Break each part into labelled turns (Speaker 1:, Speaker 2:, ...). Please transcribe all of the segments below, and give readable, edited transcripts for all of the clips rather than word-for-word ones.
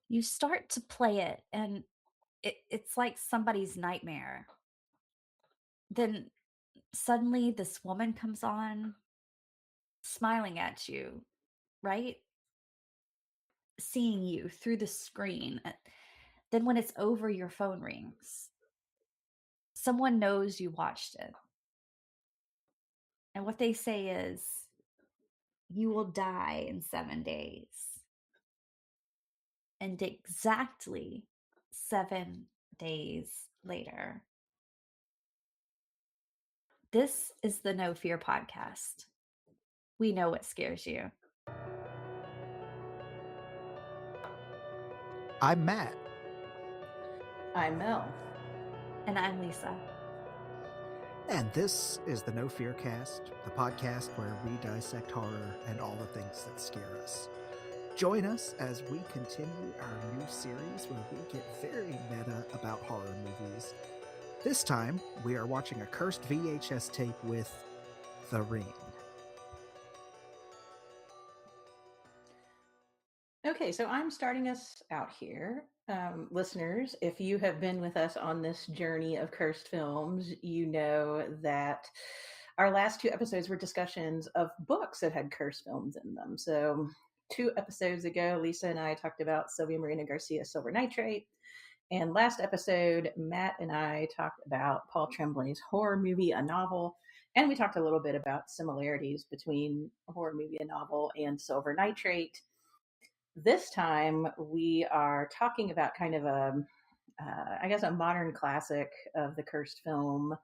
Speaker 1: You start to play it, and it's like somebody's nightmare. Then suddenly this woman comes on smiling at you, right? Seeing you through the screen. Then when it's over, your phone rings. Someone knows you watched it. And what they say is, you will die in 7 days. And exactly 7 days later, this is the No Fear podcast. We know what scares you.
Speaker 2: I'm Matt.
Speaker 3: I'm Mel.
Speaker 1: And I'm Lisa.
Speaker 2: And this is the No Fear Cast, the podcast where we dissect horror and all the things that scare us. Join us as we continue our new series where we get very meta about horror movies. This time, we are watching a cursed VHS tape with The Ring.
Speaker 3: Okay, so I'm starting us out here. Listeners, if you have been with us on this journey of cursed films, you know that our last two episodes were discussions of books that had cursed films in them. So, 2 episodes ago, Lisa and I talked about Sylvia Marina Garcia's Silver Nitrate. And last episode, Matt and I talked about Paul Tremblay's horror movie, A Novel. And we talked a little bit about similarities between a horror movie, a novel, and Silver Nitrate. This time we are talking about kind of I guess, a modern classic of the cursed film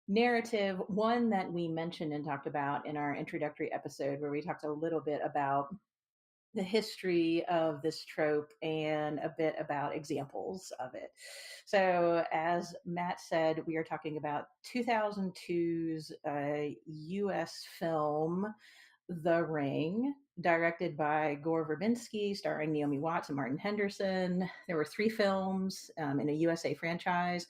Speaker 3: narrative, one that we mentioned and talked about in our introductory episode, where we talked a little bit about the history of this trope and a bit about examples of it. So, as Matt said, we are talking about 2002's US film, The Ring, directed by Gore Verbinski, starring Naomi Watts and Martin Henderson. There were 3 films in a USA franchise.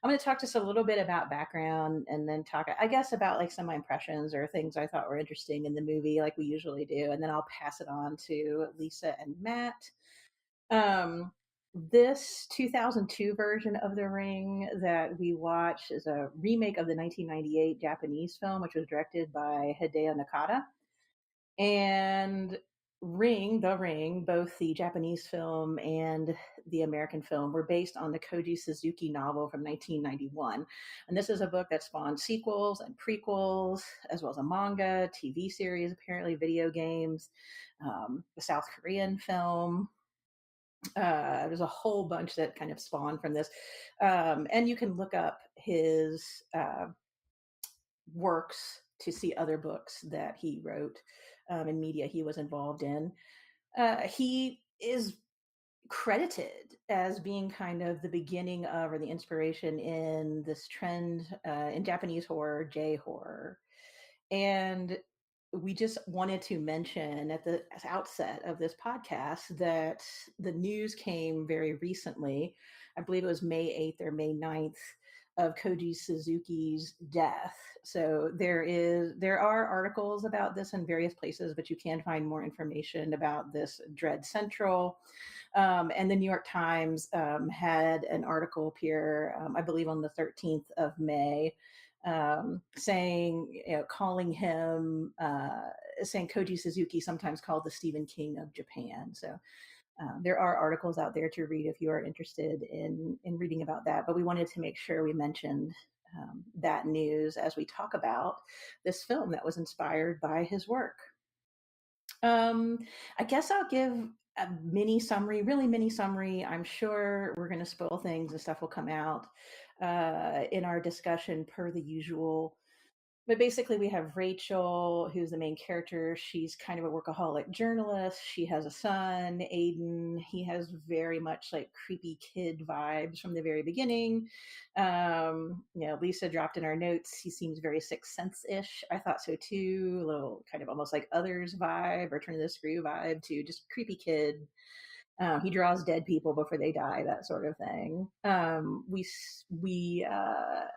Speaker 3: I'm going to talk just a little bit about background and then talk, I guess, about like some of my impressions or things I thought were interesting in the movie, like we usually do. And then I'll pass it on to Lisa and Matt. This 2002 version of The Ring that we watched is a remake of the 1998 Japanese film, which was directed by Hideo Nakata. And The Ring, both the Japanese film and the American film, were based on the Koji Suzuki novel from 1991. And this is a book that spawned sequels and prequels, as well as a manga, TV series, apparently video games, the South Korean film. There's a whole bunch that kind of spawned from this. And you can look up his works to see other books that he wrote and media he was involved in. He is credited as being kind of the beginning of, or the inspiration in, this trend in Japanese horror, J horror. And we just wanted to mention at the outset of this podcast that the news came very recently. I believe it was May 8th or May 9th, of Koji Suzuki's death. So there are articles about this in various places, but you can find more information about this Dread Central. And the New York Times had an article appear, I believe, on the 13th of May, saying, calling him, saying Koji Suzuki, sometimes called the Stephen King of Japan. So there are articles out there to read if you are interested in reading about that. But we wanted to make sure we mentioned that news as we talk about this film that was inspired by his work. I guess I'll give a mini summary, really mini summary. I'm sure we're going to spoil things and stuff will come out in our discussion per the usual. But basically, we have Rachel, who's the main character. She's kind of a workaholic journalist. She has a son, Aiden. He has very much like creepy kid vibes from the very beginning. Lisa dropped in our notes, he seems very Sixth Sense-ish. I thought so too. A little kind of almost like Others vibe or Turn of the Screw vibe to just creepy kid. He draws dead people before they die, that sort of thing. We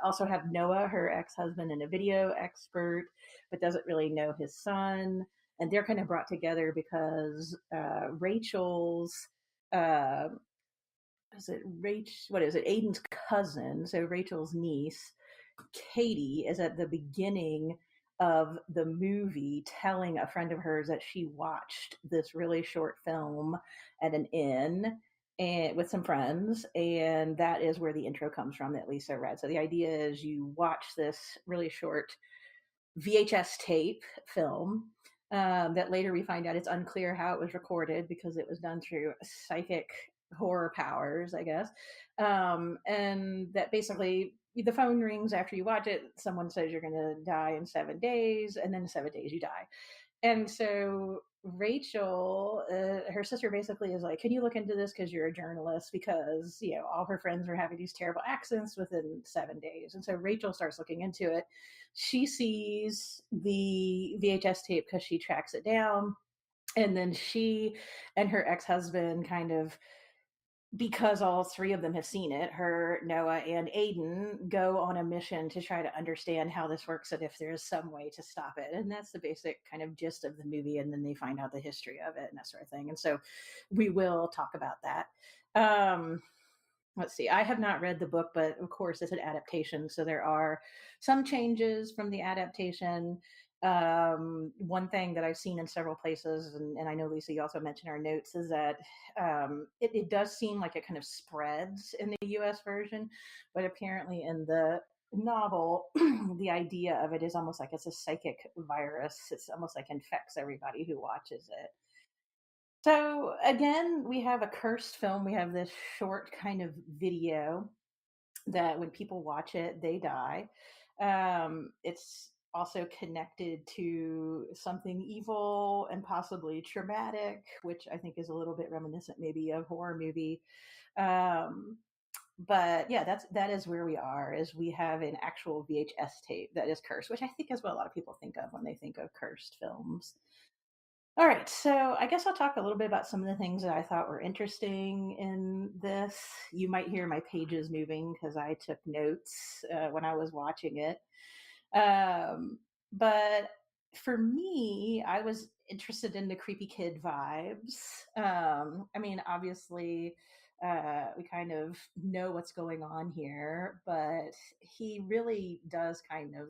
Speaker 3: also have Noah, her ex-husband, and a video expert, but doesn't really know his son. And they're kind of brought together because Rachel's uh, is it Rach? What is it? Aiden's cousin, so Rachel's niece, Katie, is at the beginning of the movie telling a friend of hers that she watched this really short film at an inn and with some friends, and that is where the intro comes from that Lisa read. So the idea is you watch this really short VHS tape film that later we find out it's unclear how it was recorded because it was done through psychic horror powers, I guess. And that basically the phone rings after you watch it. Someone says you're going to die in 7 days, and then in 7 days you die. And so Rachel, her sister basically is like, "Can you look into this because you're a journalist?" Because all her friends are having these terrible accidents within 7 days, and so Rachel starts looking into it. She sees the VHS tape because she tracks it down, and then she and her ex-husband kind of, because all three of them have seen it, her, Noah, and Aiden, go on a mission to try to understand how this works and if there's some way to stop it. And that's the basic kind of gist of the movie. And then they find out the history of it and that sort of thing. And so we will talk about that. Let's see, I have not read the book, but of course it's an adaptation. So there are some changes from the adaptation. One thing that I've seen in several places, and I know Lisa, you also mentioned our notes, is that it does seem like it kind of spreads in the US version, but apparently in the novel, the idea of it is almost like it's a psychic virus. It's almost like infects everybody who watches it. So again, we have a cursed film. We have this short kind of video that when people watch it, they die. It's also connected to something evil and possibly traumatic, which I think is a little bit reminiscent maybe of horror movie. Um, but yeah, that is where we are. Is we have an actual VHS tape that is cursed, which I think is what a lot of people think of when they think of cursed films. All right, so I guess I'll talk a little bit about some of the things that I thought were interesting in this. You might hear my pages moving because I took notes when I was watching it. Um, but for me, I was interested in the creepy kid vibes. I mean, obviously, we kind of know what's going on here, but he really does kind of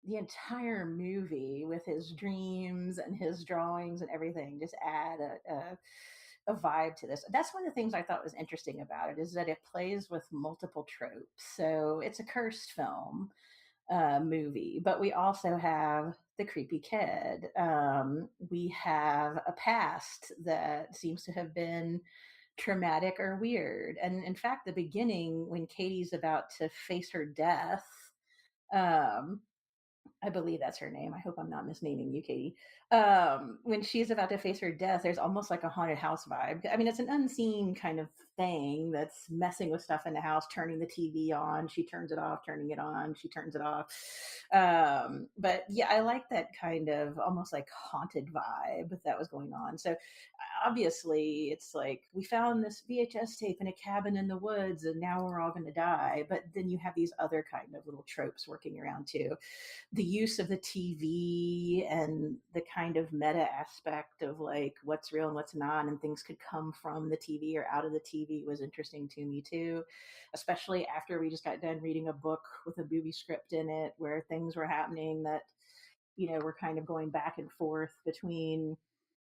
Speaker 3: the entire movie with his dreams and his drawings and everything just add a vibe to this. That's one of the things I thought was interesting about it is that it plays with multiple tropes. So it's a cursed film movie, but we also have the creepy kid. We have a past that seems to have been traumatic or weird. And in fact, the beginning when Katie's about to face her death, um, I believe that's her name. I hope I'm not misnaming you, Katie. When she's about to face her death, there's almost like a haunted house vibe. I mean, it's an unseen kind of thing that's messing with stuff in the house, turning the TV on. She turns it off, turning it on. She turns it off. But yeah, I like that kind of almost like haunted vibe that was going on. So obviously, it's like we found this VHS tape in a cabin in the woods, and now we're all going to die. But then you have these other kind of little tropes working around too, the use of the TV and the kind of meta aspect of like what's real and what's not, and things could come from the TV or out of the TV was interesting to me too, especially after we just got done reading a book with a movie script in it where things were happening that, were kind of going back and forth between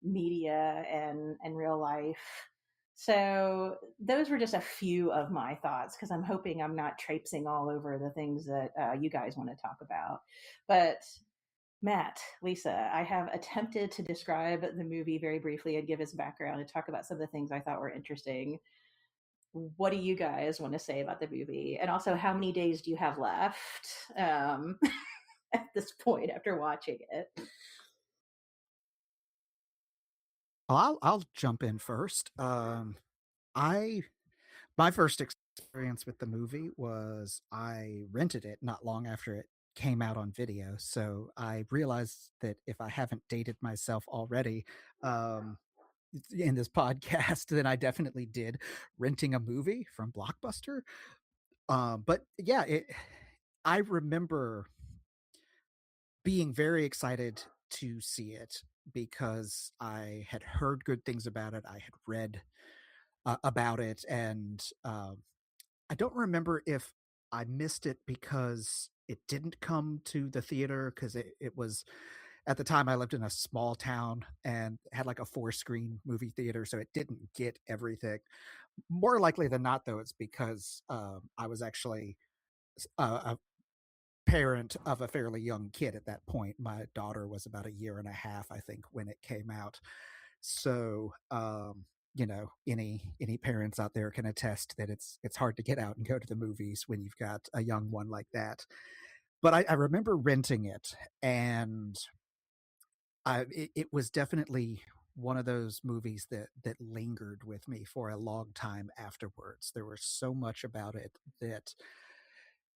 Speaker 3: media and real life. So those were just a few of my thoughts because I'm hoping I'm not traipsing all over the things that you guys want to talk about. But Matt, Lisa, I have attempted to describe the movie very briefly and give its background and talk about some of the things I thought were interesting. What do you guys want to say about the movie? And also, how many days do you have left at this point after watching it?
Speaker 2: I'll jump in first. I My first experience with the movie was I rented it not long after it came out on video. So I realized that if I haven't dated myself already um, in this podcast, then I definitely did renting a movie from Blockbuster. But yeah, I remember being very excited to see it because I had heard good things about it. I had read about it, and I don't remember if I missed it because it didn't come to the theater because it was at the time I lived in a small town and had like a 4 screen movie theater, so it didn't get everything. More likely than not, though, it's because I was actually a parent of a fairly young kid at that point. My daughter was about a year and a half, I think, when it came out. So, any parents out there can attest that it's hard to get out and go to the movies when you've got a young one like that. But I remember renting it, and it was definitely one of those movies that lingered with me for a long time afterwards. There was so much about it that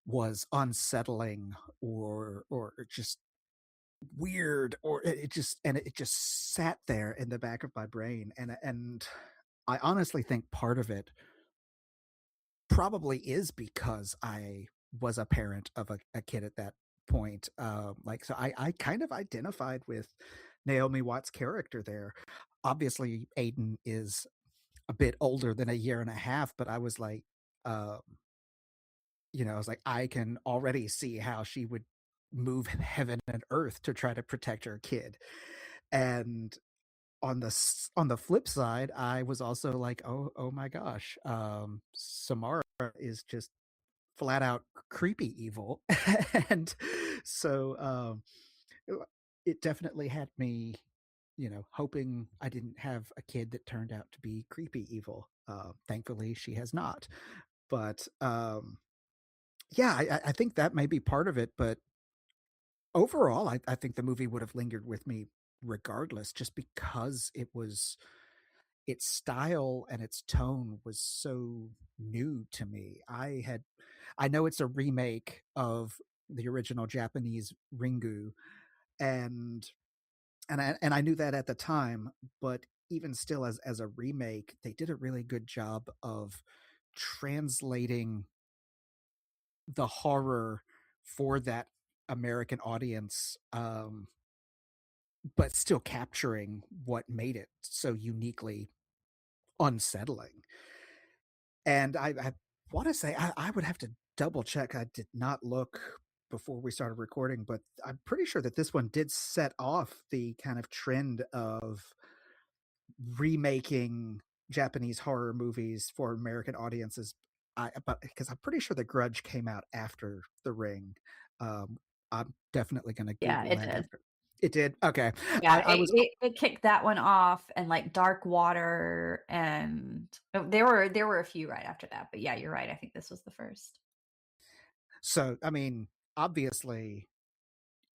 Speaker 2: was unsettling or just weird, or it just sat there in the back of my brain, and I honestly think part of it probably is because I was a parent of a kid at that point. Like, so I kind of identified with Naomi Watts' character there. Obviously, Aiden is a bit older than a year and a half, but I was like, um, I was like, I can already see how she would move heaven and earth to try to protect her kid. And on the flip side, I was also like, oh my gosh, Samara is just flat out creepy evil. And so uh, it definitely had me, hoping I didn't have a kid that turned out to be creepy evil. Thankfully, she has not. But yeah, I think that may be part of it. But overall, I think the movie would have lingered with me regardless, just because its style and its tone was so new to me. I know it's a remake of the original Japanese Ringu, and I knew that at the time, but even still, as a remake, they did a really good job of translating the horror for that American audience, but still capturing what made it so uniquely unsettling. And I want to say I would have to double check. I did not look before we started recording, but I'm pretty sure that this one did set off the kind of trend of remaking Japanese horror movies for American audiences. But because I'm pretty sure The Grudge came out after The Ring. Um, I'm definitely going to
Speaker 1: Yeah,
Speaker 2: Google
Speaker 1: it
Speaker 2: that
Speaker 1: did.
Speaker 2: after. It did. Okay.
Speaker 1: Yeah,
Speaker 2: I was
Speaker 1: it kicked that one off, and, like, Dark Water, and there were a few right after that, but yeah, you're right, I think this was the first.
Speaker 2: so. I mean, obviously,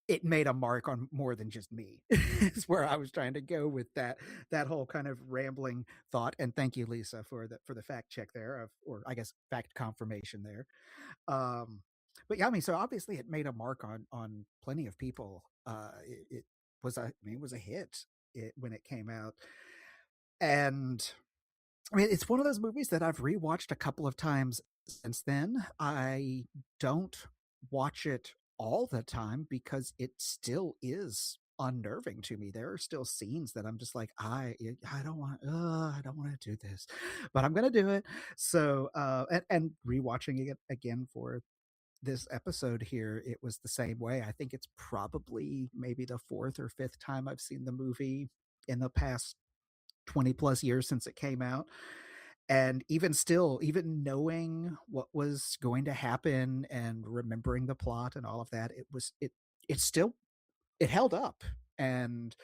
Speaker 2: it made a mark on more than just me. Is where I was trying to go with that whole kind of rambling thought. And thank you, Lisa, for the fact check there, or I guess fact confirmation there. Um, but yeah, I mean, so obviously it made a mark on plenty of people. It was it was a hit when it came out, and I mean, it's one of those movies that I've rewatched a couple of times since then. I don't watch it all the time because it still is unnerving to me. There are still scenes that I'm just like, I don't want to do this, but I'm gonna do it. So, and rewatching it again for this episode here, it was the same way. I think it's probably maybe the fourth or fifth time I've seen the movie in the past 20 plus years since it came out. And even still, even knowing what was going to happen and remembering the plot and all of that, it still it held up. And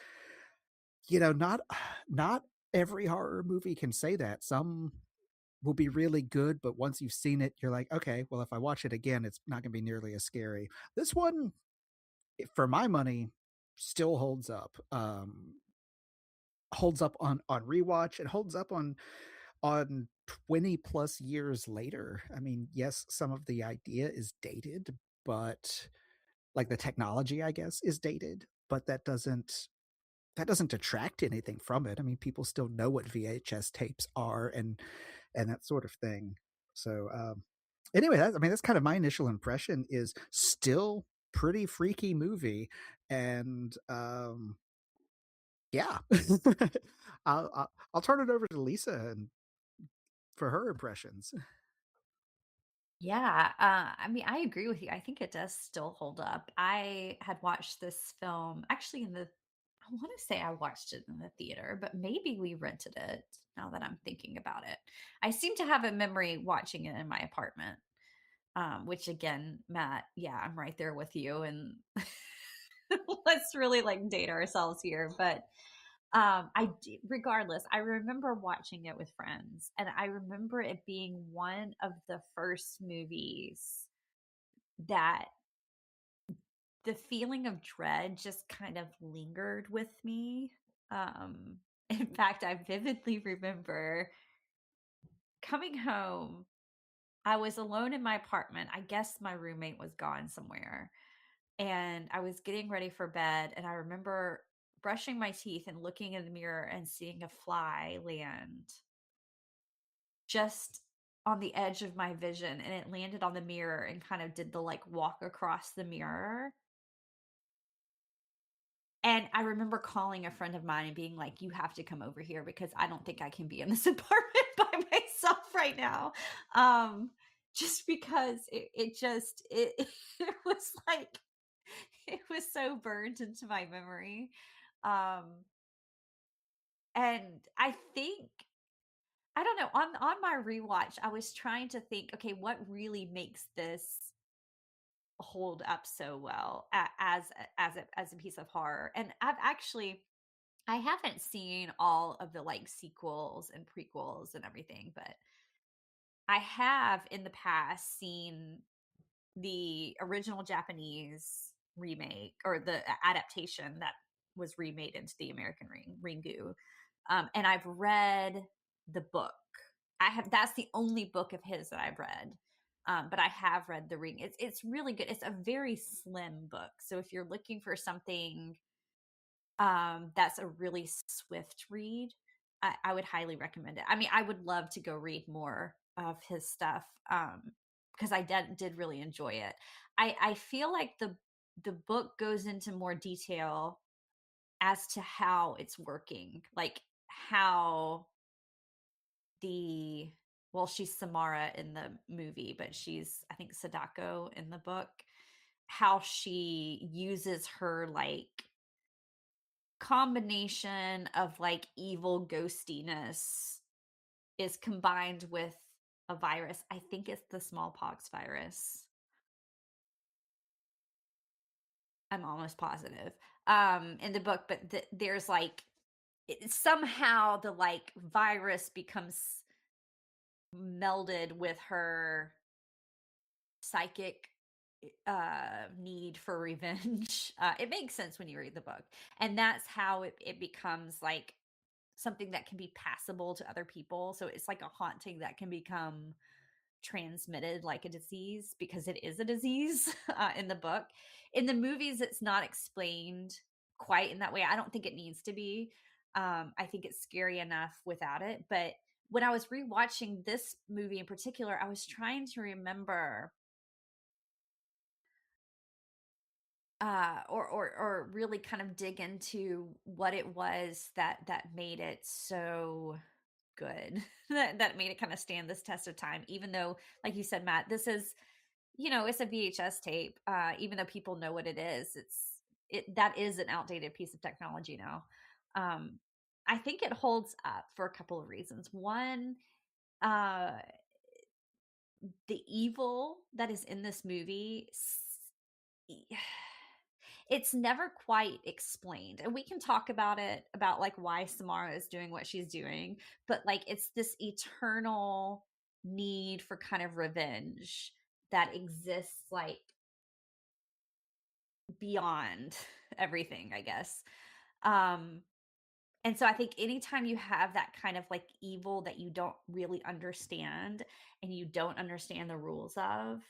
Speaker 2: not not every horror movie can say that. Some will be really good, but once you've seen it, you're like, okay, well, if I watch it again, it's not going to be nearly as scary. This one, for my money, still holds up on rewatch. It holds up on 20 plus years later. I mean, yes, some of the idea is dated, but like the technology, I guess, is dated, but that doesn't detract anything from it. I mean, people still know what VHS tapes are and that sort of thing. So anyway, that's kind of my initial impression. Is still pretty freaky movie, and yeah, I'll turn it over to Lisa and for her impressions.
Speaker 1: Yeah, I mean, I agree with you. I think it does still hold up. I had watched this film actually I want to say I watched it in the theater, but maybe we rented it now that I'm thinking about it. I seem to have a memory watching it in my apartment, which again, Matt, yeah, I'm right there with you. And let's really like date ourselves here. But regardless, I remember watching it with friends, and I remember it being one of the first movies that the feeling of dread just kind of lingered with me. In fact, I vividly remember coming home. I was alone in my apartment. I guess my roommate was gone somewhere. And I was getting ready for bed. And I remember brushing my teeth and looking in the mirror and seeing a fly land just on the edge of my vision. And it landed on the mirror and kind of did the like walk across the mirror. And I remember calling a friend of mine and being like, "You have to come over here because I don't think I can be in this apartment by myself right now." Um, just because it was like it was so burned into my memory. Um, and I think I don't know, on my rewatch, I was trying to think, okay, what really makes this hold up so well as a piece of horror? And I haven't seen all of the like sequels and prequels and everything, but I have in the past seen the original Japanese remake or the adaptation that was remade into the American Ringu. And I've read the book. I have That's the only book of his that I've read. But I have read the Ring. It's really good. It's a very slim book. So if you're looking for something that's a really swift read, I would highly recommend it. I mean, I would love to go read more of his stuff, because I did really enjoy it. I feel like the book goes into more detail as to how it's working, like how the well, she's Samara in the movie, but she's I think Sadako in the book. How she uses her like combination of like evil ghostiness is combined with a virus. I think it's the smallpox virus. I'm almost positive. In the book, but there's like somehow the like virus becomes melded with her psychic need for revenge. It makes sense when you read the book, and that's how it becomes like something that can be passable to other people. So it's like a haunting that can become transmitted like a disease because it is a disease in the book. In the movies, it's not explained quite in that way. I don't think it needs to be. I think it's scary enough without it. But when I was rewatching this movie in particular, I was trying to remember or really kind of dig into what it was that made it so good that made it kind of stand this test of time, even though like you said, Matt, this is it's a VHS tape. Even though people know what it is, that is an outdated piece of technology now. um I think it holds up for a couple of reasons. One, uh the evil that is in this movie, it's never quite explained, and we can talk about it, about like why Samara is doing what she's doing, but like it's this eternal need for kind of revenge that exists like beyond everything, I guess. um and so I think anytime you have that kind of like evil that you don't really understand and you don't understand the rules of,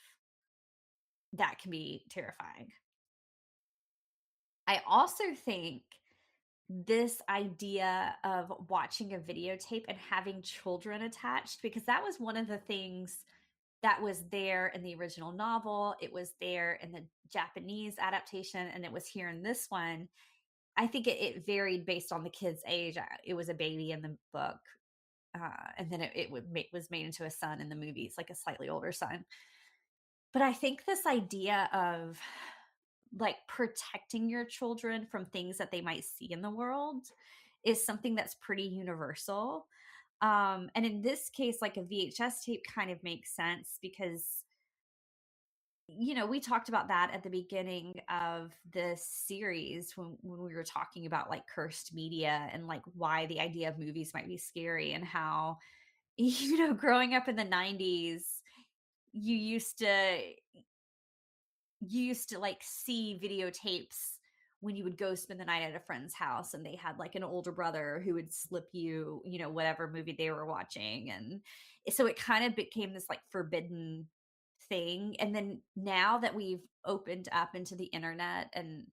Speaker 1: that can be terrifying. I also think this idea of watching a videotape and having children attached, because that was one of the things that was there in the original novel, it was there in the Japanese adaptation, and it was here in this one. I think it varied based on the kid's age. It was a baby in the book. and then was made into a son in the movies, like a slightly older son. But I think this idea of like protecting your children from things that they might see in the world is something that's pretty universal. And in this case, like a VHS tape kind of makes sense because, we talked about that at the beginning of this series when we were talking about like cursed media and like why the idea of movies might be scary and how, growing up in the 90s, you used to like see videotapes when you would go spend the night at a friend's house and they had like an older brother who would slip you, whatever movie they were watching. And so it kind of became this like forbidden thing. And then now that we've opened up into the internet, and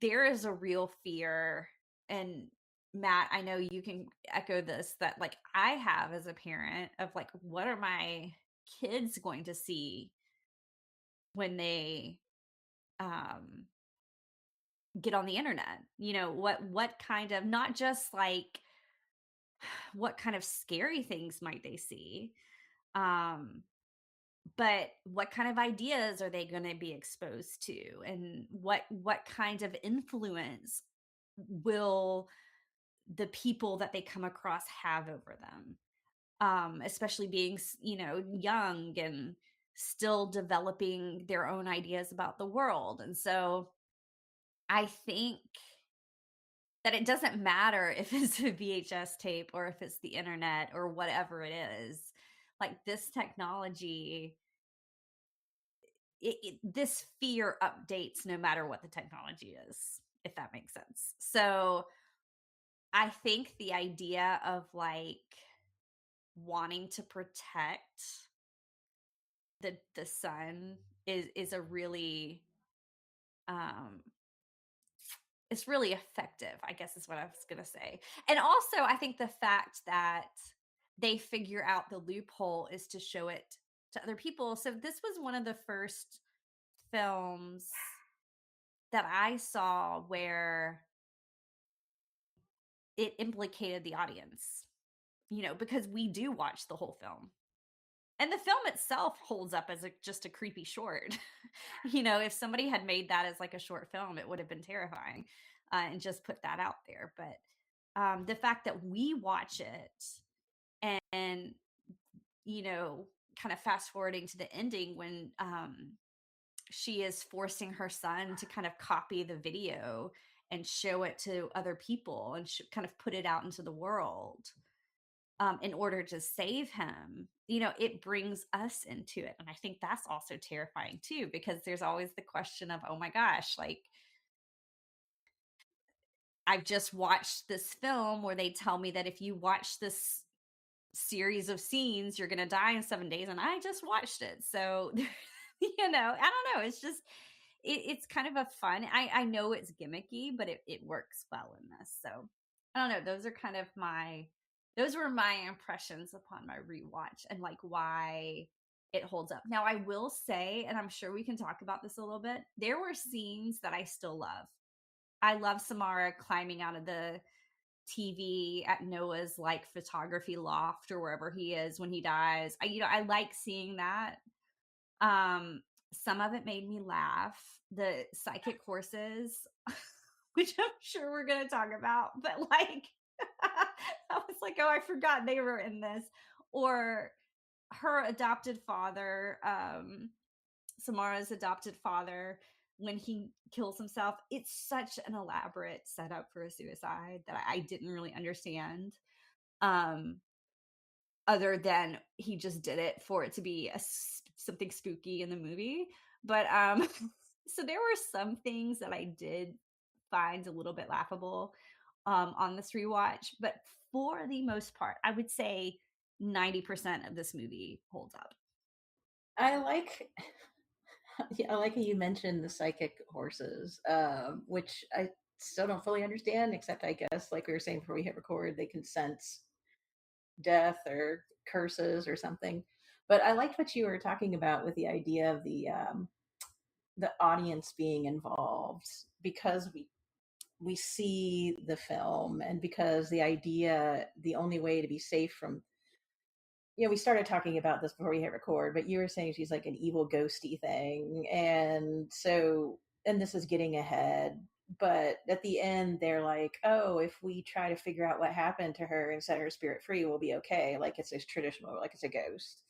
Speaker 1: there is a real fear, and Matt, I know you can echo this, that like I have as a parent, of like, what are my kids going to see when they um get on the internet? What kind of, not just like what kind of scary things might they see, um but what kind of ideas are they going to be exposed to, and what kind of influence will the people that they come across have over them, especially being young and still developing their own ideas about the world. And so I think that it doesn't matter if it's a VHS tape or if it's the internet or whatever it is. Like this technology, this fear updates no matter what the technology is, if that makes sense. So I think the idea of like wanting to protect the son is a really um it's really effective, I guess is what I was going to say. And also, I think the fact that they figure out the loophole is to show it to other people. So this was one of the first films that I saw where it implicated the audience, because we do watch the whole film. And the film itself holds up as just a creepy short. If somebody had made that as like a short film, it would have been terrifying, and just put that out there. But the fact that we watch it and, kind of fast forwarding to the ending when she is forcing her son to kind of copy the video and show it to other people and kind of put it out into the world, in order to save him, it brings us into it. And I think that's also terrifying too, because there's always the question of, oh my gosh, like I've just watched this film where they tell me that if you watch this series of scenes, you're going to die in 7 days. And I just watched it. So, I don't know. It's just, it's kind of a fun, I know it's gimmicky, but it works well in this. So I don't know. Those were my impressions upon my rewatch and like why it holds up. Now I will say, and I'm sure we can talk about this a little bit, there were scenes that I still love. I love Samara climbing out of the TV at Noah's like photography loft or wherever he is when he dies. I like seeing that. Um, some of it made me laugh. The psychic horses, which I'm sure we're going to talk about, but like, I was like, oh, I forgot they were in this. Or her adopted father, Samara's adopted father, when he kills himself, it's such an elaborate setup for a suicide that I didn't really understand. Um, Other than he just did it for it to be something spooky in the movie. But so there were some things that I did find a little bit laughable on this rewatch, but for the most part, I would say 90% of this movie holds up.
Speaker 3: I like yeah, I like how you mentioned the psychic horses, which I still don't fully understand, except I guess, like we were saying before we hit record, they can sense death or curses or something. But I liked what you were talking about with the idea of the audience being involved, because we see the film, and because the only way to be safe from, we started talking about this before we hit record, but you were saying she's like an evil ghosty thing. And so, and this is getting ahead, but at the end, they're like, oh, if we try to figure out what happened to her and set her spirit free, we'll be okay. Like it's a traditional, like it's a ghost.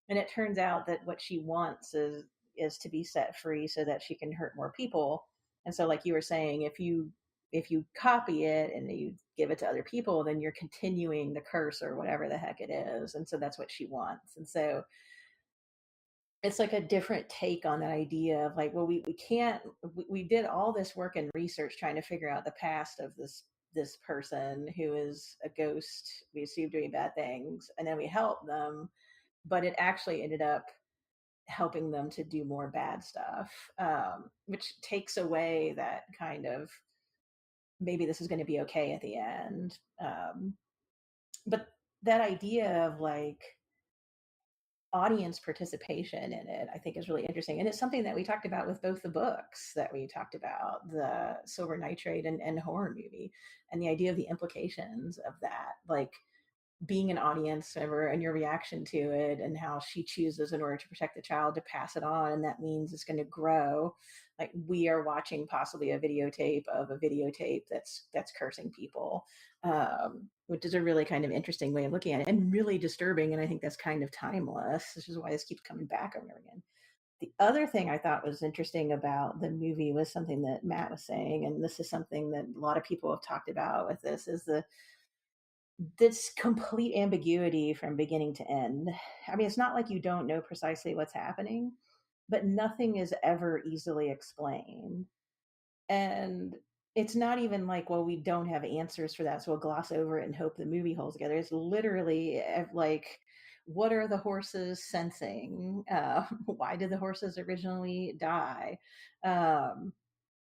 Speaker 3: And it turns out that what she wants is to be set free so that she can hurt more people. And so, like you were saying, if you copy it and you give it to other people, then you're continuing the curse or whatever the heck it is. And so that's what she wants. And so it's like a different take on that idea of like, well, we can't, we did all this work and research trying to figure out the past of this person who is a ghost we assume doing bad things, and then we help them, but it actually ended up helping them to do more bad stuff, which takes away that kind of maybe this is going to be okay at the end. But that idea of like audience participation in it, I think is really interesting. And it's something that we talked about with both the books that we talked about, the Silver Nitrate and horror movie, and the idea of the implications of that. Like being an audience member and your reaction to it, and how she chooses in order to protect the child to pass it on, and that means it's going to grow. Like we are watching possibly a videotape of a videotape that's cursing people, which is a really kind of interesting way of looking at it and really disturbing. And I think that's kind of timeless, which is why this keeps coming back over and over again. The other thing I thought was interesting about the movie was something that Matt was saying, and this is something that a lot of people have talked about with this, is this complete ambiguity from beginning to end. I mean, it's not like you don't know precisely what's happening, but nothing is ever easily explained. And it's not even like, well, we don't have answers for that, so we'll gloss over it and hope the movie holds together. It's literally like, what are the horses sensing? Why did the horses originally die? Um,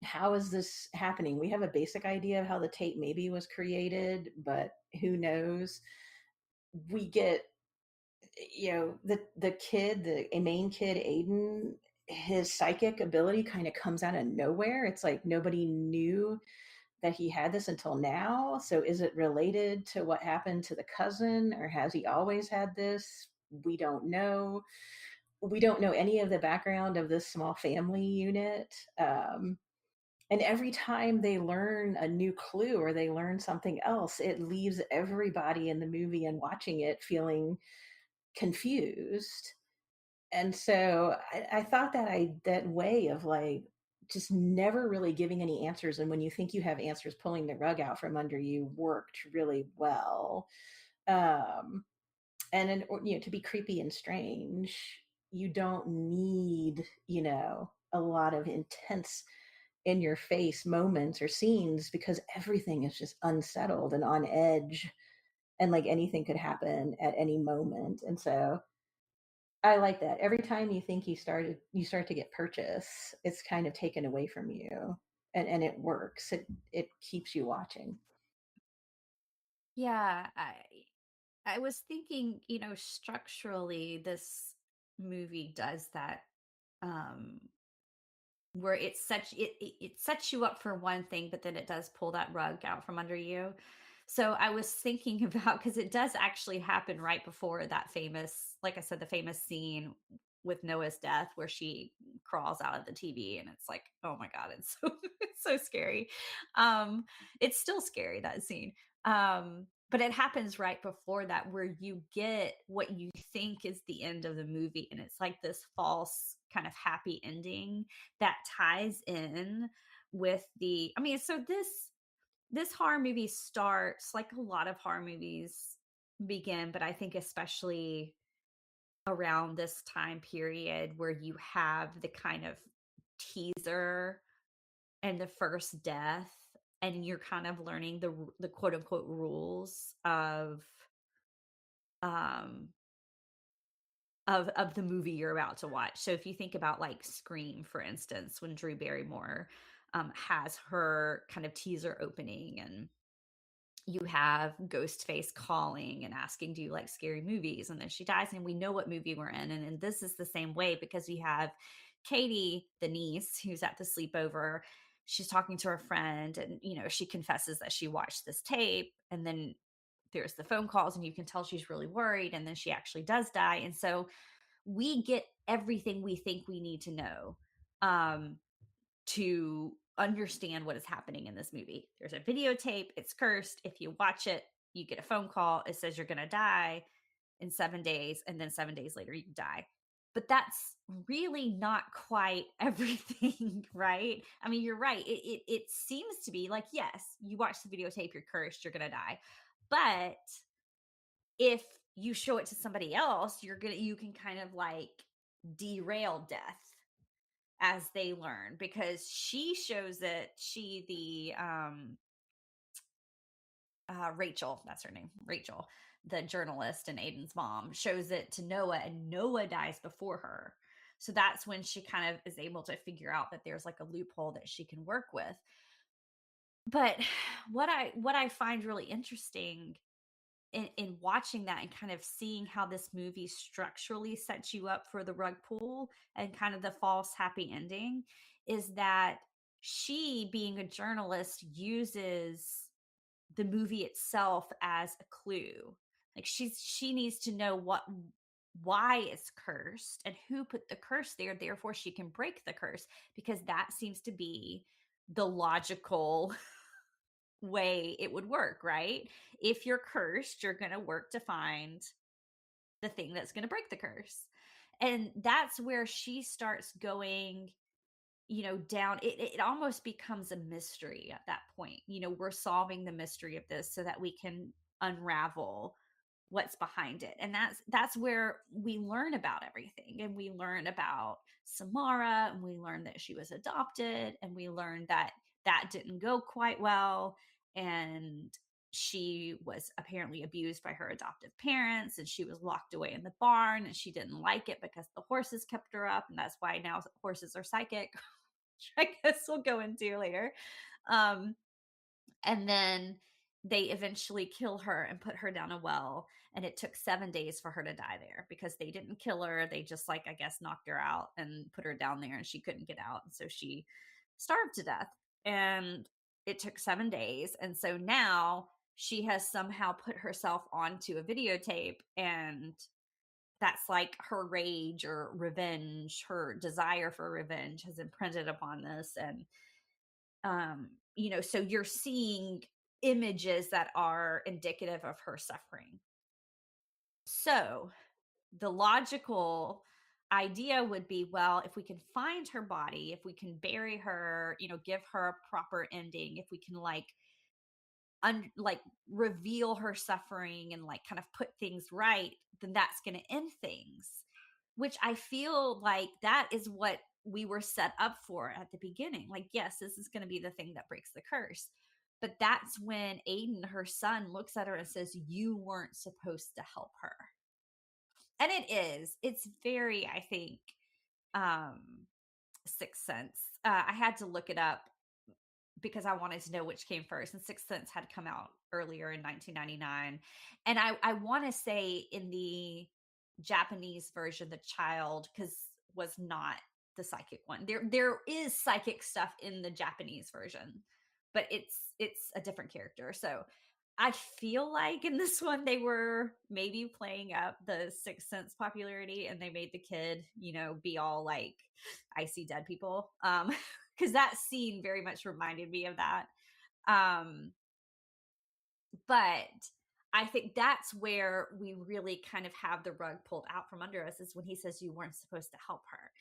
Speaker 3: how is this happening? We have a basic idea of how the tape maybe was created, but who knows? We get, the kid, the main kid, Aiden, his psychic ability kind of comes out of nowhere. It's like nobody knew that he had this until now. So is it related to what happened to the cousin, or has he always had this? We don't know. We don't know any of the background of this small family unit. And every time they learn a new clue or they learn something else, it leaves everybody in the movie and watching it feeling confused. And so I thought that way of like just never really giving any answers, and when you think you have answers, pulling the rug out from under you, worked really well. Um, and then, to be creepy and strange, you don't need, a lot of intense in your face moments or scenes, because everything is just unsettled and on edge, and like anything could happen at any moment. And so I like that. Every time you think you start to get purchase, it's kind of taken away from you, and it works. It keeps you watching.
Speaker 1: Yeah, I was thinking, structurally this movie does that, um where it sets you up for one thing, but then it does pull that rug out from under you. So I was thinking about, because it does actually happen right before that famous, like I said, the famous scene with Noah's death, where she crawls out of the TV, and it's like, oh my god, it's so it's so scary. It's still scary, that scene. But it happens right before that, where you get what you think is the end of the movie, and it's like this false kind of happy ending that ties in with the, I mean, so this horror movie starts like a lot of horror movies begin, but I think especially around this time period, where you have the kind of teaser and the first death, and you're kind of learning the quote unquote rules um of the movie you're about to watch. So if you think about like Scream, for instance, when Drew Barrymore has her kind of teaser opening, and you have Ghostface calling and asking, "Do you like scary movies?" And then she dies, and we know what movie we're in. And this is the same way, because you have Katie, the niece, who's at the sleepover, she's talking to her friend, and she confesses that she watched this tape, and then there's the phone calls, and you can tell she's really worried, and then she actually does die. And so we get everything we think we need to know, um to understand what is happening in this movie. There's a videotape, it's cursed. If you watch it, you get a phone call. It says you're going to die in 7 days, and then 7 days later, you die. But that's really not quite everything, right? I mean, you're right. It seems to be like, yes, you watch the videotape, you're cursed, you're going to die. But if you show it to somebody else, you can kind of like derail death as they learn, because she shows it, Rachel, that's her name, Rachel, the journalist and Aiden's mom, shows it to Noah, and Noah dies before her. So that's when she kind of is able to figure out that there's like a loophole that she can work with. But what I find really interesting in watching that, and kind of seeing how this movie structurally sets you up for the rug pull and kind of the false happy ending, is that she, being a journalist, uses the movie itself as a clue. Like, she needs to know why it's cursed and who put the curse there, therefore she can break the curse, because that seems to be the logical way it would work, right? If you're cursed, you're going to work to find the thing that's going to break the curse. And that's where she starts going, down. It almost becomes a mystery at that point. We're solving the mystery of this so that we can unravel what's behind it. And that's where we learn about everything. And we learn about Samara, and we learn that she was adopted, and we learn that that didn't go quite well, and she was apparently abused by her adoptive parents, and she was locked away in the barn, and she didn't like it because the horses kept her up, and that's why now horses are psychic, which I guess we'll go into later. um and then they eventually kill her and put her down a well. And it took 7 days for her to die there, because they didn't kill her. They just, like, I guess, knocked her out and put her down there, and she couldn't get out. And so she starved to death. And it took 7 days. And so now she has somehow put herself onto a videotape. And that's like her rage or revenge, her desire for revenge has imprinted upon this. And so you're seeing images that are indicative of her suffering. So the logical idea would be, well, if we can find her body, if we can bury her, give her a proper ending, if we can like reveal her suffering and like kind of put things right, then that's going to end things. Which I feel like that is what we were set up for at the beginning. Like, yes, this is going to be the thing that breaks the curse. But that's when Aiden, her son, looks at her and says, "You weren't supposed to help her." And it's very, I think, um, Sixth Sense. I had to look it up because I wanted to know which came first. And Sixth Sense had come out earlier in 1999. And I want to say in the Japanese version, the child was not the psychic one. There is psychic stuff in the Japanese version, but it's a different character. So I feel like in this one they were maybe playing up the Sixth Sense popularity, and they made the kid, be all like, "I see dead people." Because that scene very much reminded me of that. Um, but I think that's where we really kind of have the rug pulled out from under us, is when he says, "You weren't supposed to help her."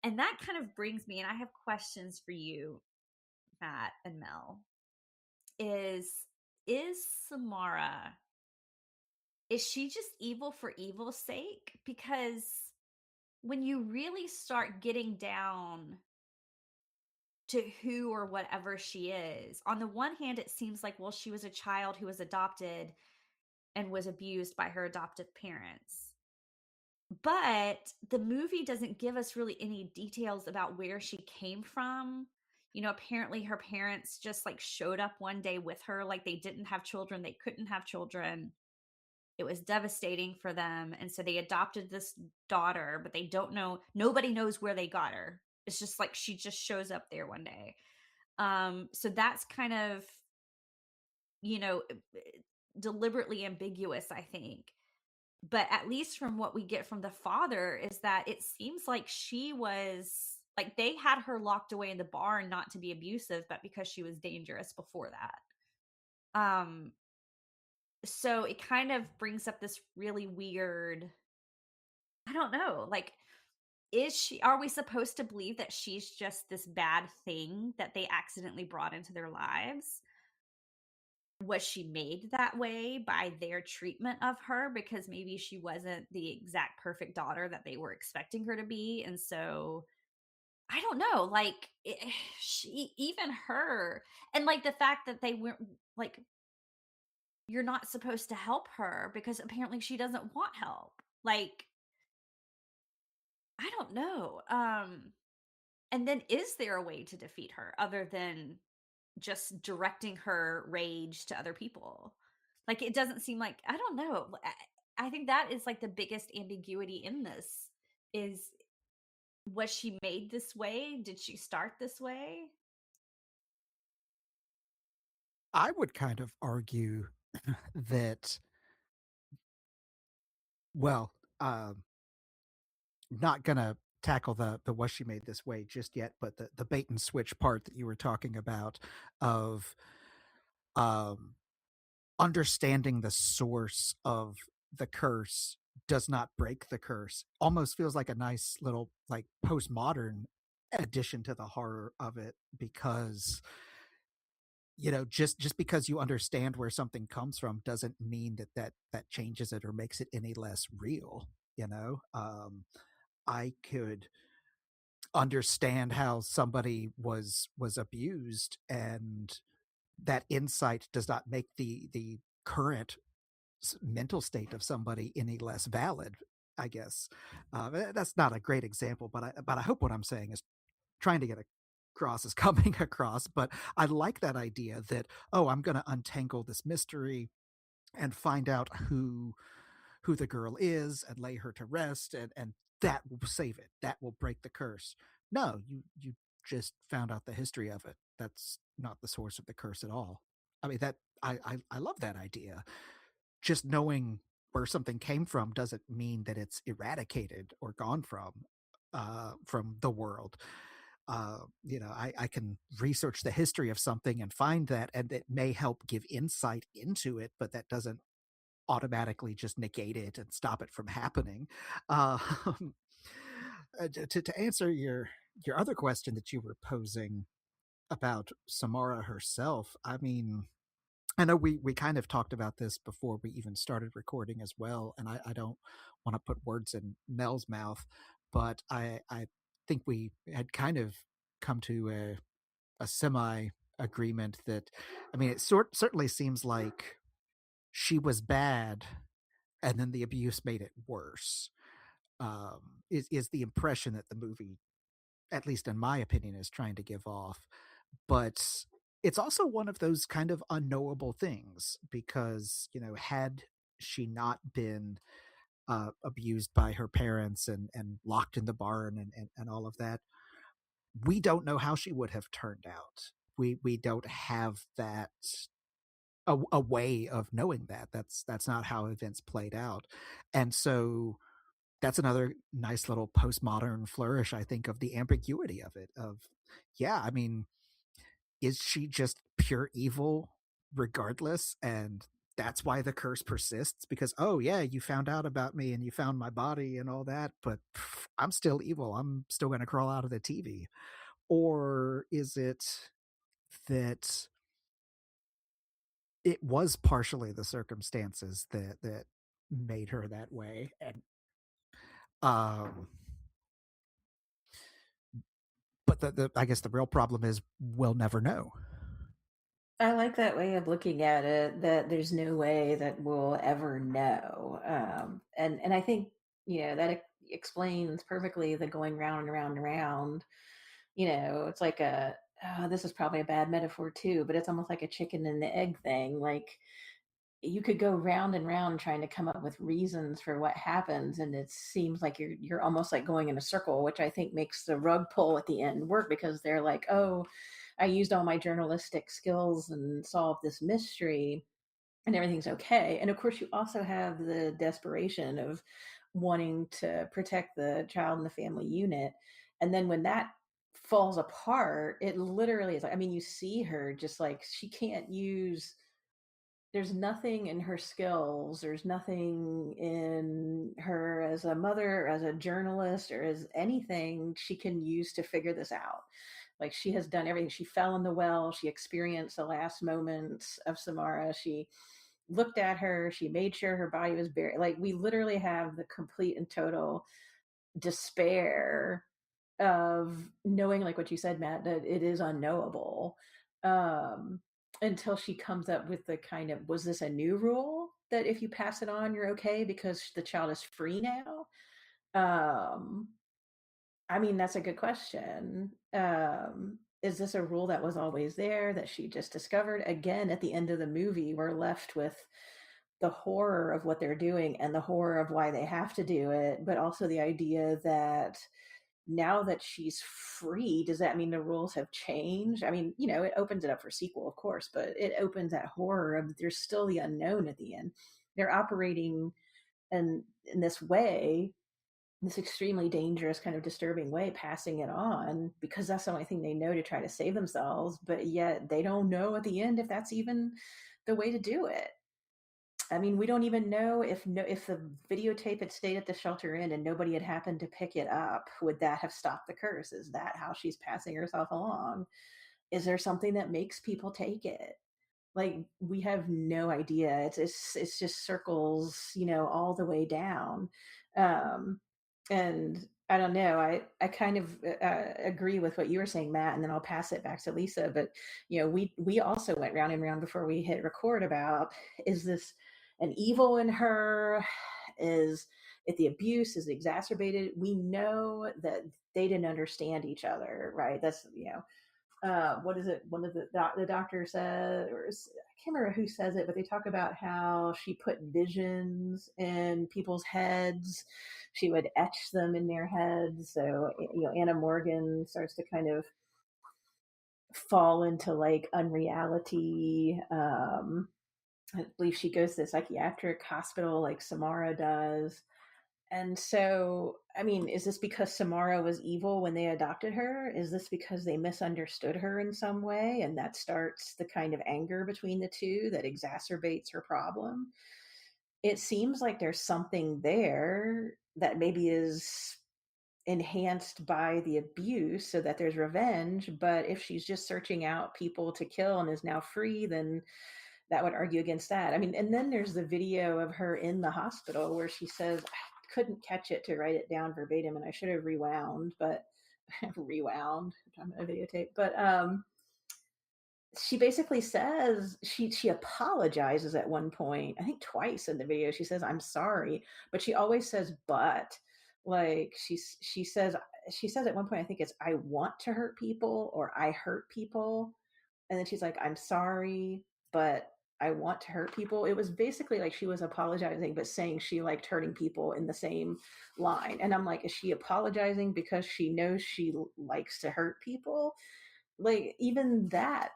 Speaker 1: And that kind of brings me, and I have questions for you, Matt and Mel, is Samara, is she just evil for evil's sake? Because when you really start getting down to who or whatever she is, on the one hand, it seems like, well, she was a child who was adopted and was abused by her adoptive parents. But the movie doesn't give us really any details about where she came from. Apparently her parents just like showed up one day with her, like they didn't have children, they couldn't have children. It was devastating for them. And so they adopted this daughter, but they don't know, nobody knows where they got her. It's just like she just shows up there one day. So that's kind of, you know, deliberately ambiguous, I think. But at least from what we get from the father is that it seems like she was like they had her locked away in the barn not to be abusive, but because she was dangerous before that. Um, so it kind of brings up this really weird, I don't know, like, is she are we supposed to believe that she's just this bad thing that they accidentally brought into their lives? Was she made that way by their treatment of her because maybe she wasn't the exact perfect daughter that they were expecting her to be? And so I don't know, like she, even her, and like the fact that they weren't like, you're not supposed to help her because apparently she doesn't want help. Like, I don't know. And then is there a way to defeat her other than just directing her rage to other people? Like, it doesn't seem like, I don't know. I think that is like the biggest ambiguity in this is, was she made this way? Did she start this way?
Speaker 2: I would kind of argue that, well, not gonna tackle the was she made this way just yet, but the bait and switch part that you were talking about of um understanding the source of the curse does not break the curse almost feels like a nice little like postmodern addition to the horror of it because just because you understand where something comes from doesn't mean that changes it or makes it any less real. I could understand how somebody was abused, and that insight does not make the current mental state of somebody any less valid, I guess. That's not a great example, but I hope what I'm saying is trying to get across is coming across. But I like that idea that, oh, I'm going to untangle this mystery and find out who the girl is and lay her to rest, and that will save it. That will break the curse. No, you just found out the history of it. That's not the source of the curse at all. I mean, that I love that idea. Just knowing where something came from doesn't mean that it's eradicated or gone from the world. I can research the history of something and find that, and it may help give insight into it, but that doesn't automatically just negate it and stop it from happening. Uh, to answer your other question that you were posing about Samara herself, I mean, I know we kind of talked about this before we even started recording as well, and I don't want to put words in Mel's mouth, but I think we had kind of come to a semi agreement that, I mean, it certainly seems like she was bad, and then the abuse made it worse. Is the impression that the movie, at least in my opinion, is trying to give off. But it's also one of those kind of unknowable things because, had she not been abused by her parents and locked in the barn and all of that, we don't know how she would have turned out. We don't have that a way of knowing that. That's not how events played out. And so that's another nice little postmodern flourish, I think, of the ambiguity of it. Of, yeah, I mean, is she just pure evil regardless? And that's why the curse persists because, oh, yeah, you found out about me and you found my body and all that, but I'm still evil. I'm still going to crawl out of the TV. Or is it that it was partially the circumstances that made her that way? And, um, but the I guess the real problem is we'll never know.
Speaker 3: I like that way of looking at it, that there's no way that we'll ever know. And I think, that explains perfectly the going round and round and round. It's like this is probably a bad metaphor too, but it's almost like a chicken and the egg thing. Like, you could go round and round trying to come up with reasons for what happens, and it seems like you're almost like going in a circle, which I think makes the rug pull at the end work because they're like, oh, I used all my journalistic skills and solved this mystery and everything's okay. And of course, you also have the desperation of wanting to protect the child and the family unit. And then when that falls apart, it literally is like, I mean, you see her just like she can't use, there's nothing in her skills, there's nothing in her as a mother, as a journalist, or as anything she can use to figure this out. Like she has done everything. She fell in the well, she experienced the last moments of Samara, she looked at her, she made sure her body was buried. Like we literally have the complete and total despair of knowing, like what you said, Matt, that it is unknowable. Um, until she comes up with the kind of, was this a new rule that if you pass it on, you're okay because the child is free now? Um, I mean, that's a good question. Is this a rule that was always there that she just discovered? Again, at the end of the movie, we're left with the horror of what they're doing and the horror of why they have to do it, but also the idea that now that she's free, does that mean the rules have changed? I mean, it opens it up for sequel, of course, but it opens that horror of there's still the unknown at the end. They're operating in this way, this extremely dangerous, kind of disturbing way, passing it on because that's the only thing they know to try to save themselves. But yet they don't know at the end if that's even the way to do it. I mean, we don't even know if if the videotape had stayed at the shelter inn and nobody had happened to pick it up, would that have stopped the curse? Is that how she's passing herself along? Is there something that makes people take it? Like we have no idea. It's just circles, all the way down. Um, and I don't know. I kind of agree with what you were saying, Matt, and then I'll pass it back to Lisa. But we also went round and round before we hit record about, is this an evil in her? Is it the abuse? Is it exacerbated? We know that they didn't understand each other, right? That's what is it? One of the doctor said, I can't remember who says it, but they talk about how she put visions in people's heads. She would etch them in their heads. So Anna Morgan starts to kind of fall into like unreality. I believe she goes to the psychiatric hospital like Samara does. And so, I mean, is this because Samara was evil when they adopted her? Is this because they misunderstood her in some way? And that starts the kind of anger between the two that exacerbates her problem? It seems like there's something there that maybe is enhanced by the abuse so that there's revenge. But if she's just searching out people to kill and is now free, then that would argue against that. I mean, and then there's the video of her in the hospital where she says, I couldn't catch it to write it down verbatim and I should have rewound, but rewound, I'm a videotape. But she basically says she apologizes at one point, I think twice in the video. She says, I'm sorry, but she always says but. Like she says at one point, I think it's I want to hurt people or I hurt people. And then she's like, I'm sorry, but I want to hurt people. It was basically like she was apologizing, but saying she liked hurting people in the same line. And I'm like, is she apologizing because she knows she likes to hurt people? Like, even that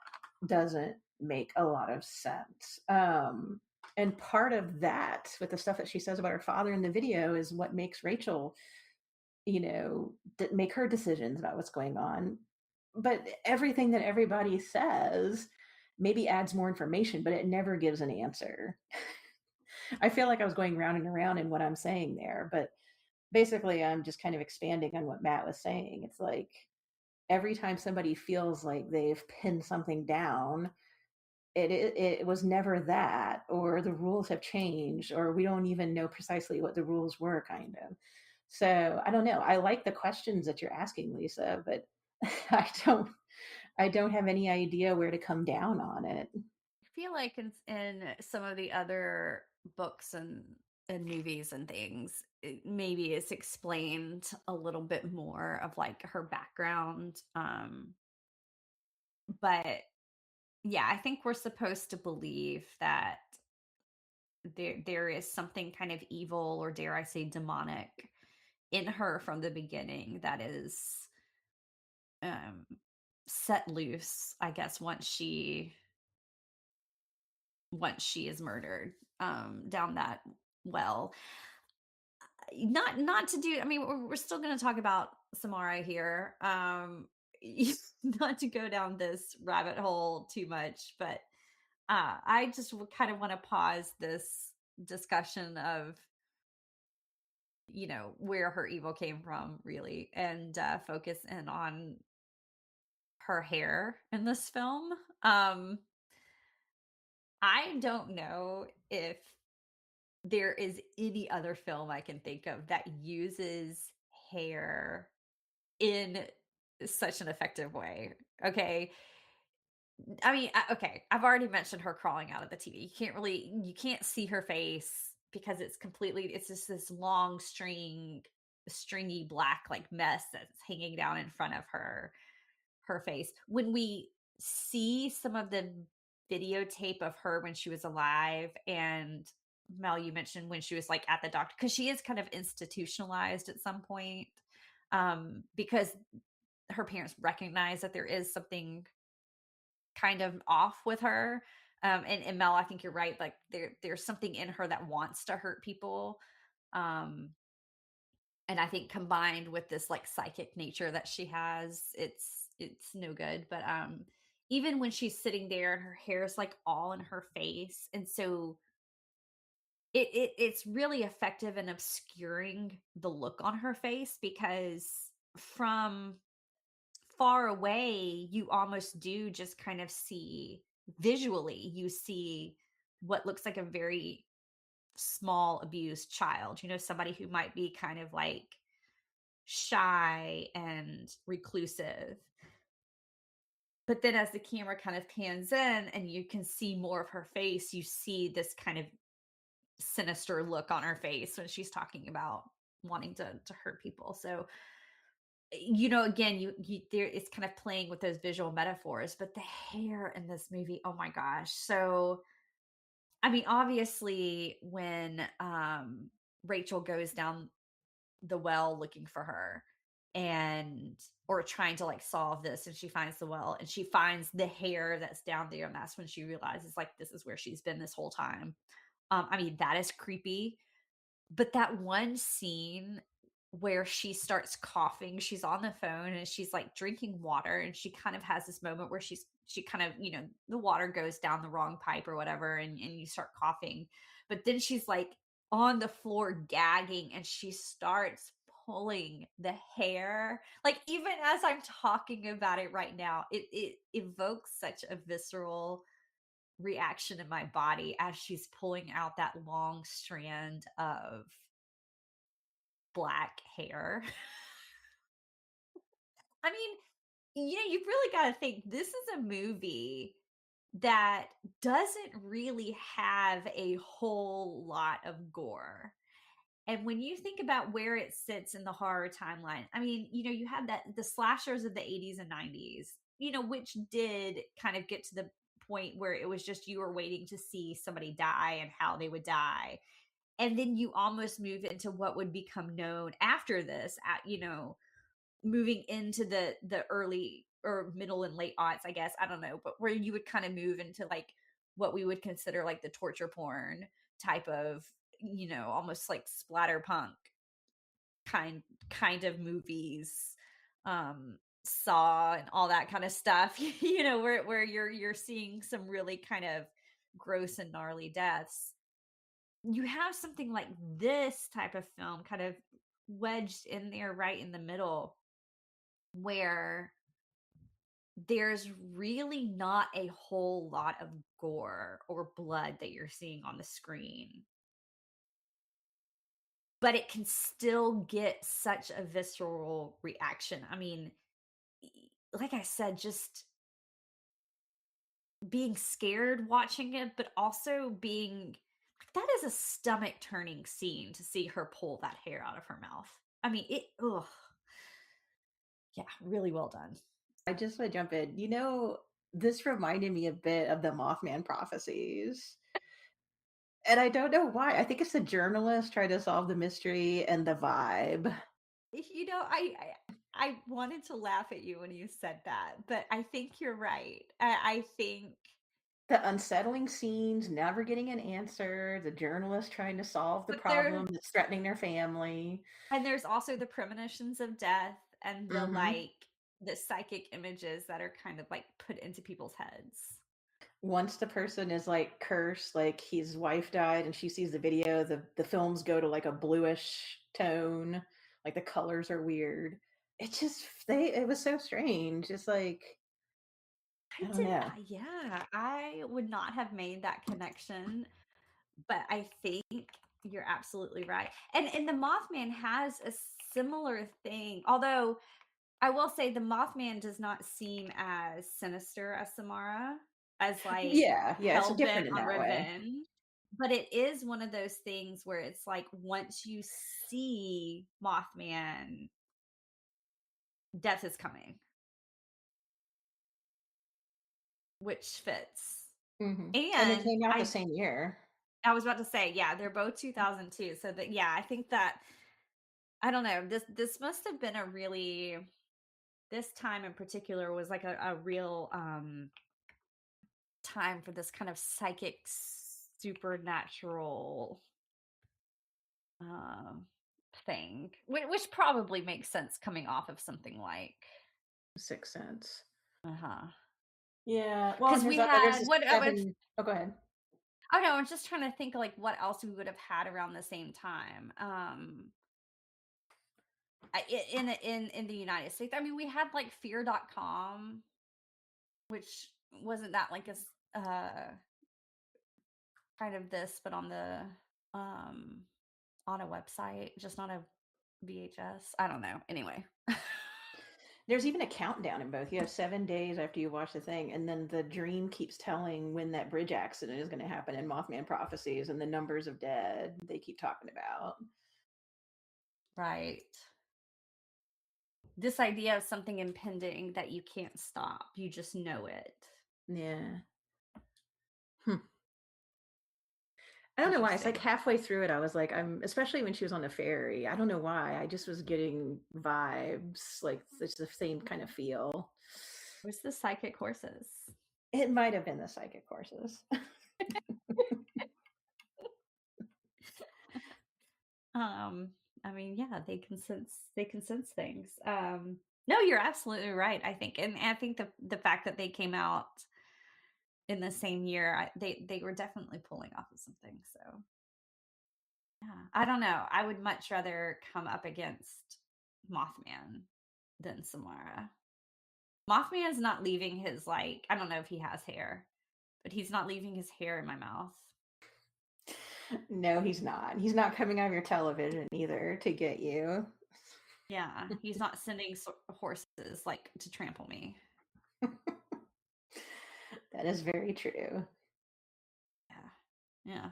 Speaker 3: doesn't make a lot of sense. And part of that, with the stuff that she says about her father in the video, is what makes Rachel, make her decisions about what's going on. But everything that everybody says maybe adds more information, but it never gives an answer. I feel like I was going round and around in what I'm saying there, but basically I'm just kind of expanding on what Matt was saying. It's like every time somebody feels like they've pinned something down, it was never that, or the rules have changed, or we don't even know precisely what the rules were, kind of. So I don't know. I like the questions that you're asking, Lisa, but I don't have any idea where to come down on it.
Speaker 1: I feel like in some of the other books and movies and things, maybe it's explained a little bit more of like her background. But yeah, I think we're supposed to believe that there is something kind of evil, or dare I say demonic, in her from the beginning that is um set loose, I guess, once she is murdered down that well. Not to do, I mean, we're still going to talk about Samara here. Not to go down this rabbit hole too much, but I just kind of want to pause this discussion of, where her evil came from, really, and focus in on her hair in this film. I don't know if there is any other film I can think of that uses hair in such an effective way. Okay. I mean, okay, I've already mentioned her crawling out of the TV. You can't see her face because it's just this long stringy black like mess that's hanging down in front of her face. When we see some of the videotape of her when she was alive, and Mel, you mentioned when she was like at the doctor, because she is kind of institutionalized at some point, because her parents recognize that there is something kind of off with her. And Mel, I think you're right. Like there's something in her that wants to hurt people. Um, and I think combined with this like psychic nature that she has, it's no good. But even when she's sitting there and her hair is like all in her face, and so it's really effective in obscuring the look on her face, because from far away you almost do just kind of see, visually you see what looks like a very small abused child, somebody who might be kind of like shy and reclusive. But then as the camera kind of pans in and you can see more of her face, you see this kind of sinister look on her face when she's talking about wanting to hurt people. So, again, you there, it's kind of playing with those visual metaphors, but the hair in this movie, oh my gosh. So, I mean, obviously when Rachel goes down the well looking for her, and or trying to like solve this, and she finds the well and she finds the hair that's down there, and that's when she realizes like this is where she's been this whole time. I mean, that is creepy. But that one scene where she starts coughing, she's on the phone and she's like drinking water, and she kind of has this moment where she kind of, the water goes down the wrong pipe or whatever, and you start coughing. But then she's like on the floor gagging, and she starts pulling the hair. Like, even as I'm talking about it right now, it evokes such a visceral reaction in my body as she's pulling out that long strand of black hair. I mean, you've really got to think, this is a movie that doesn't really have a whole lot of gore. And when you think about where it sits in the horror timeline, I mean, you had the slashers of the 80s and 90s, which did kind of get to the point where it was just you were waiting to see somebody die and how they would die. And then you almost move into what would become known after this, moving into the early or middle and late aughts, I guess. I don't know, but where you would kind of move into like what we would consider like the torture porn type of, almost like splatter punk kind of movies, Saw and all that kind of stuff, where you're seeing some really kind of gross and gnarly deaths. You have something like this type of film kind of wedged in there right in the middle, where there's really not a whole lot of gore or blood that you're seeing on the screen, but it can still get such a visceral reaction. I mean, like I said, just being scared watching it, but also being like, that is a stomach turning scene to see her pull that hair out of her mouth. I mean, ugh. Yeah, really well done.
Speaker 3: I just want to jump in. This reminded me a bit of the Mothman prophecies. And I don't know why. I think it's the journalist trying to solve the mystery and the vibe.
Speaker 1: You know, I wanted to laugh at you when you said that, but I think you're right. I think
Speaker 3: The unsettling scenes, never getting an answer, the journalist trying to solve the
Speaker 1: but there
Speaker 3: problem that's threatening their family.
Speaker 1: and there's also the premonitions of death and the,
Speaker 3: Mhm.
Speaker 1: like, the psychic images that are kind of, like, put into people's heads.
Speaker 3: Once the person is, like, cursed, like, his wife died and she sees the video, the films go to, like, a bluish tone, like, the colors are weird. It just it was so strange. It's like, I don't know.
Speaker 1: Yeah, I would not have made that connection, but I think you're absolutely right. And the Mothman has a similar thing, although I will say the Mothman does not seem as sinister as Samara, as, like,
Speaker 3: Yeah, yeah, it's
Speaker 1: hell-bent
Speaker 3: different in
Speaker 1: on
Speaker 3: that way.
Speaker 1: revenge, but it is one of those things where it's like, once you see Mothman, death is coming, which fits.
Speaker 3: Mhm, and they
Speaker 1: And
Speaker 3: came out the same year.
Speaker 1: I was about to say, yeah, they're both 2002, so that yeah, I think that I don't know, this must have been a really this time in particular was like a real, time for this kind of psychic supernatural, um, thing, which probably makes sense coming off of something like
Speaker 3: Sixth Sense.
Speaker 1: uh-huh,
Speaker 3: Yeah, well, and
Speaker 1: because we
Speaker 3: there's
Speaker 1: had
Speaker 3: this
Speaker 1: what
Speaker 3: 7. Oh, go ahead.
Speaker 1: I don't know, I was just trying to think, like, what else we would have had around the same time, in the United States. I mean, we had, like, fear.com, which wasn't that like kind of this, but um, on a website, just not a VHS. I don't know. Anyway.
Speaker 3: There's even a countdown in both. You have 7 days after you watch the thing, and then the dream keeps telling when that bridge accident is gonna happen in Mothman Prophecies and the numbers of dead they keep talking about.
Speaker 1: Right. This idea of something impending that you can't stop. You just know it.
Speaker 3: Yeah. Hmm. I don't know why. It's like
Speaker 1: Interesting.
Speaker 3: halfway through it, I was like, I'm especially when she was on the ferry. I don't know why. I just was getting vibes, like it's the same kind of feel.
Speaker 1: What's the psychic horses?
Speaker 3: It might have been the psychic courses.
Speaker 1: Um, I mean, yeah, they can sense things. No, you're absolutely right, I think. And I think the fact that they came out in the same year, they were definitely pulling off of something. So yeah, I don't know. I would much rather come up against Mothman than Samara. Mothman's not leaving his like I don't know if he has hair, but he's not leaving his hair in my mouth.
Speaker 3: No, he's not. He's not coming out of your television either to get you.
Speaker 1: Yeah, he's not sending horses like to trample me.
Speaker 3: That is very true.
Speaker 1: Yeah, yeah.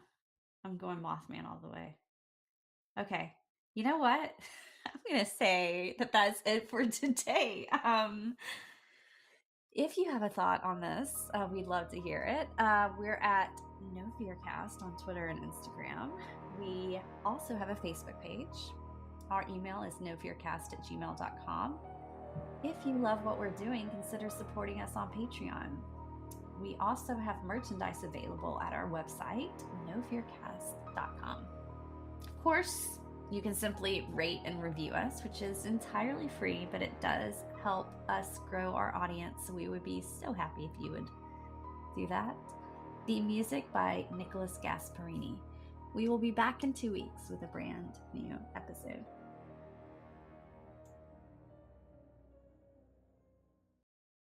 Speaker 1: I'm going Mothman all the way. Okay. You know what? I'm gonna say that that's it for today. If you have a thought on this, we'd love to hear it. We're at No Fearcast on Twitter and Instagram. We also have a Facebook page. Our email is nofearcast@gmail.com. If you love what we're doing, consider supporting us on Patreon. We also have merchandise available at our website, nofearcast.com. Of course, you can simply rate and review us, which is entirely free, but it does help us grow our audience. So we would be so happy if you would do that. The music by Nicholas Gasparini. We will be back in 2 weeks with a brand new episode.